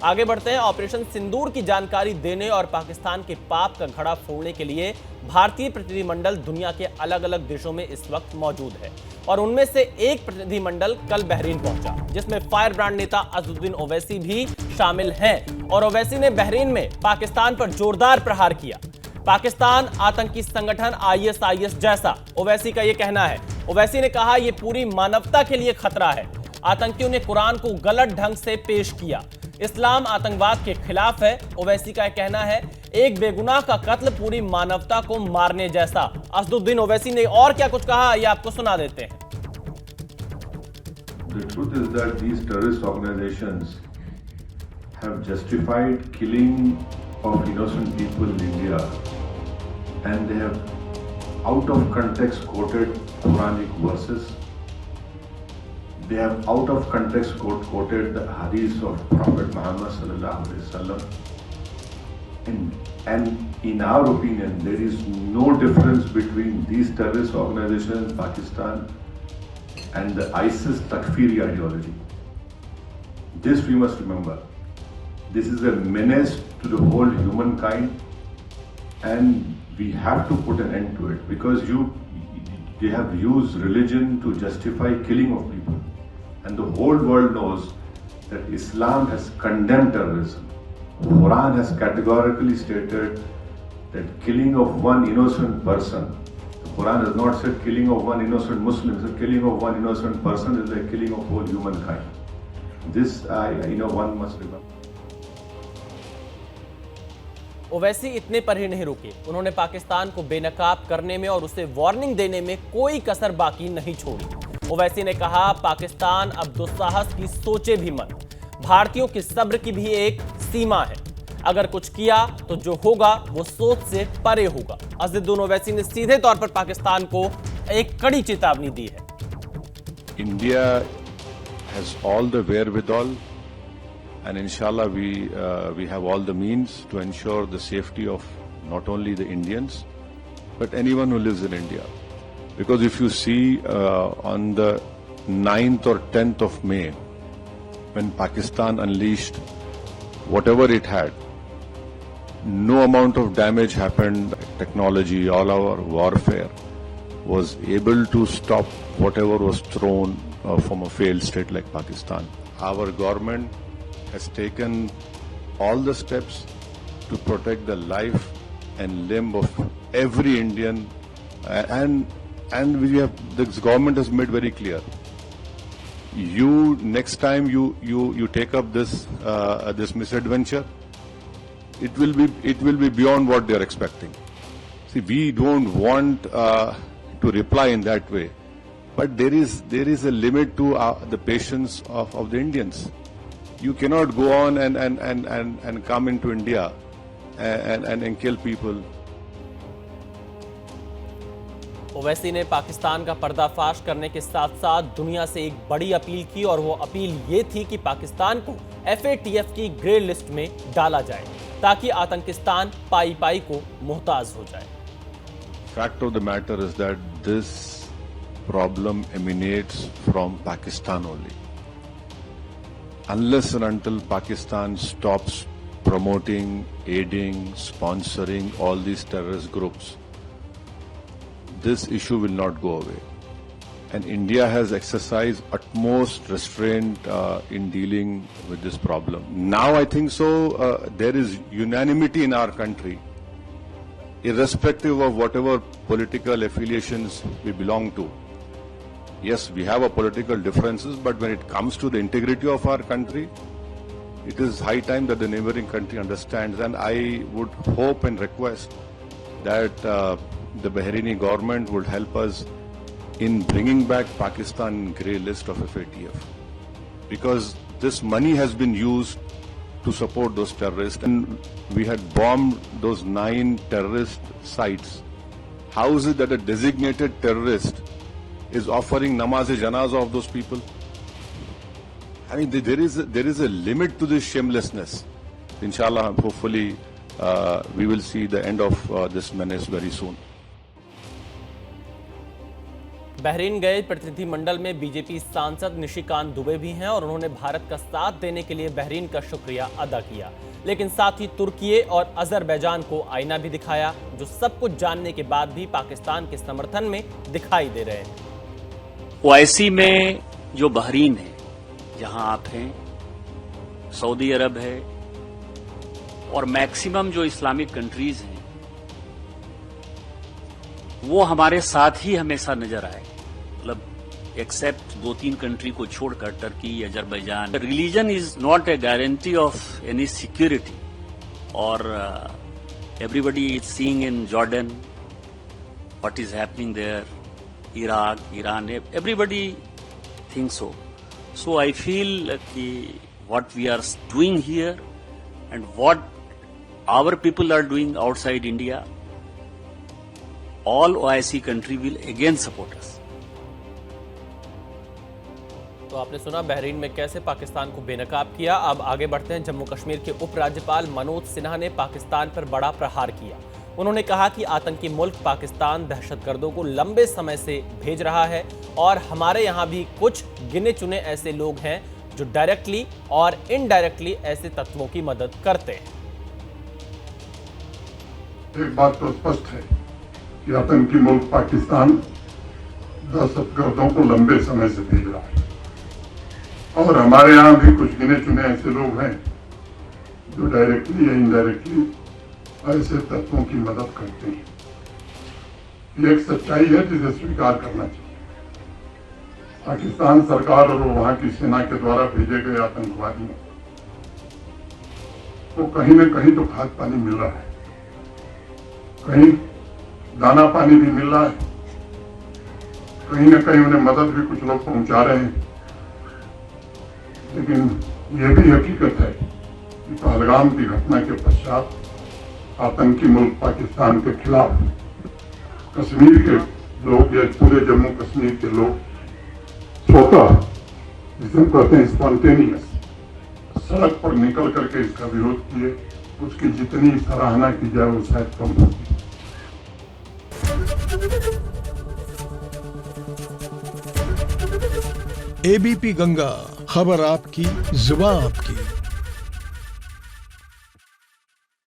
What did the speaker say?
आगे बढ़ते हैं। ऑपरेशन सिंदूर की जानकारी देने और पाकिस्तान के पाप का घड़ा फोड़ने के लिए भारतीय प्रतिनिधिमंडल दुनिया के अलग अलग देशों में इस वक्त मौजूद है और उनमें से एक प्रतिनिधिमंडल कल बहरीन पहुंचा, जिसमें फायर ब्रांड नेता असदुद्दीन ओवैसी भी शामिल हैं। और ओवैसी ने बहरीन में पाकिस्तान पर जोरदार प्रहार किया। पाकिस्तान आतंकी संगठन आईएसआईएस जैसा ओवैसी का यह कहना है। ओवैसी ने कहा, यह पूरी मानवता के लिए खतरा है। आतंकियों ने कुरान को गलत ढंग से पेश किया। इस्लाम आतंकवाद के खिलाफ है। ओवैसी का कहना है, एक बेगुनाह का कत्ल पूरी मानवता को मारने जैसा। असदुद्दीन ओवैसी ने और क्या कुछ कहा, ये आपको सुना देते हैं। The truth is that these terrorist organizations have justified killing of innocent people in India, and they have out of context quoted Quranic verses. They have out of context quoted the hadiths of Prophet Muhammad sallallahu alaihi wasallam. And in our opinion, there is no difference between these terrorist organizations in Pakistan and the ISIS Takfiri ideology. This we must remember. This is a menace to the whole humankind, and we have to put an end to it, because they have used religion to justify killing of people, and the whole world knows that Islam has condemned terrorism. The Quran has categorically stated that killing of one innocent person, the Quran has not said killing of one innocent Muslim, the killing of one innocent person is like killing of whole humankind. This one must remember. Owaisi इतने पर ही नहीं रुके। उन्होंने पाकिस्तान को बेनकाब करने में और उसे वार्निंग देने में कोई कसर बाकी नहीं छोड़ी। ओवैसी ने कहा, पाकिस्तान अब दुस्साहस की सोचे भी मत। भारतीयों की सब्र की भी एक सीमा है। अगर कुछ किया तो जो होगा वो सोच से परे होगा। असदुद्दीन ओवैसी ने सीधे तौर पर पाकिस्तान को एक कड़ी चेतावनी दी है। India has all the wherewithal, and inshallah we have all the means to ensure the safety of not only the Indians but anyone who lives in India. Because if you see on the 9th or 10th of May, when Pakistan unleashed whatever it had, no amount of damage happened. Technology, all our warfare was able to stop whatever was thrown from a failed state like Pakistan. Our government has taken all the steps to protect the life and limb of every Indian, and this government has made very clear. Next time you take up this misadventure, it will be beyond what they are expecting. See, we don't want to reply in that way, but there is a limit to the patience of the Indians. You cannot go on and come into India and kill people. Owaisi ने पाकिस्तान का पर्दाफाश करने के साथ साथ दुनिया से एक बड़ी अपील की, और वो अपील ये थी कि पाकिस्तान को FATF की ग्रे लिस्ट में डाला जाए ताकि आतंकिस्तान पाई पाई को मुहताज हो जाए। Fact of the matter is that this problem emanates from Pakistan only. Unless and until Pakistan stops promoting, aiding, sponsoring all these terrorist groups, this issue will not go away. And India has exercised utmost restraint in dealing with this problem. Now I think so there is unanimity in our country, irrespective of whatever political affiliations we belong to. Yes, we have our political differences, but when it comes to the integrity of our country, it is high time that the neighboring country understands. And I would hope and request that the Bahraini government would help us in bringing back Pakistan in grey list of FATF, because this money has been used to support those terrorists, and we had bombed those 9 terrorist sites. How is it that a designated terrorist is offering namaz-e-janazah of those people? I mean, there is a limit to this shamelessness. Inshallah, hopefully, we will see the end of this menace very soon. Bahrain गए प्रतिनिधिमंडल में BJP सांसद निशिकांत दुबे भी हैं और उन्होंने भारत का साथ देने के लिए बहरीन का शुक्रिया अदा किया, लेकिन साथ ही तुर्की और अजरबैजान को आईना भी दिखाया, जो सब कुछ जानने के बाद भी पाकिस्तान के समर्थन में दिखाई दे रहे हैं। ओआईसी में जो बहरीन है, जहां आप हैं, सऊदी अरब है और मैक्सिमम जो इस्लामिक कंट्रीज हैं, वो हमारे साथ ही हमेशा नजर आए। मतलब एक्सेप्ट 2-3 कंट्री को छोड़कर, Turkey, Azerbaijan. Religion is not a guarantee of any security. और everybody is seeing in Jordan what is happening there, Iraq, Iran, everybody think so. So I feel कि what we are doing here and what our people are doing outside India, all OIC country will again support us. तो आपने सुना Bahrain में कैसे पाकिस्तान को बेनकाब किया। अब आगे बढ़ते हैं। जम्मू कश्मीर के उपराज्यपाल मनोज सिन्हा ने पाकिस्तान पर बड़ा प्रहार किया। उन्होंने कहा कि आतंकी मुल्क पाकिस्तान दहशतगर्दों को लंबे समय से भेज रहा है और हमारे यहाँ भी कुछ गिने चुने ऐसे लोग हैं जो डायरेक्टली और इनडायरेक्टली ऐसे तत्वों की मदद करते हैं। एक बात तो स्पष्ट है कि आतंकी मुल्क पाकिस्तान दहशतगर्दों को लंबे समय से भेज रहा है और हमारे यहाँ भी कुछ गिने चुने ऐसे लोग हैं जो डायरेक्टली या इनडायरेक्टली ऐसे तत्वों की मदद करते हैं। ये एक सच्चाई है जिसे स्वीकार करना चाहिए। पाकिस्तान सरकार और वहां की सेना के द्वारा भेजे गए आतंकवादियों को कहीं न कहीं तो खाद पानी मिल रहा है, कहीं दाना पानी भी मिल रहा है, कहीं न कहीं उन्हें मदद भी कुछ लोग पहुंचा रहे हैं। लेकिन यह भी हकीकत है कि पहलगाम की घटना के पश्चात आतंकी मुल्क पाकिस्तान के खिलाफ कश्मीर के लोग या पूरे जम्मू कश्मीर के लोग स्वतः, जिसे कहते हैं स्पॉन्टेनियस, सड़क पर निकल करके इसका विरोध किए। उसकी जितनी सराहना की जाए वो शायद कम होगी। एबीपी गंगा, खबर आपकी, जुबान आपकी।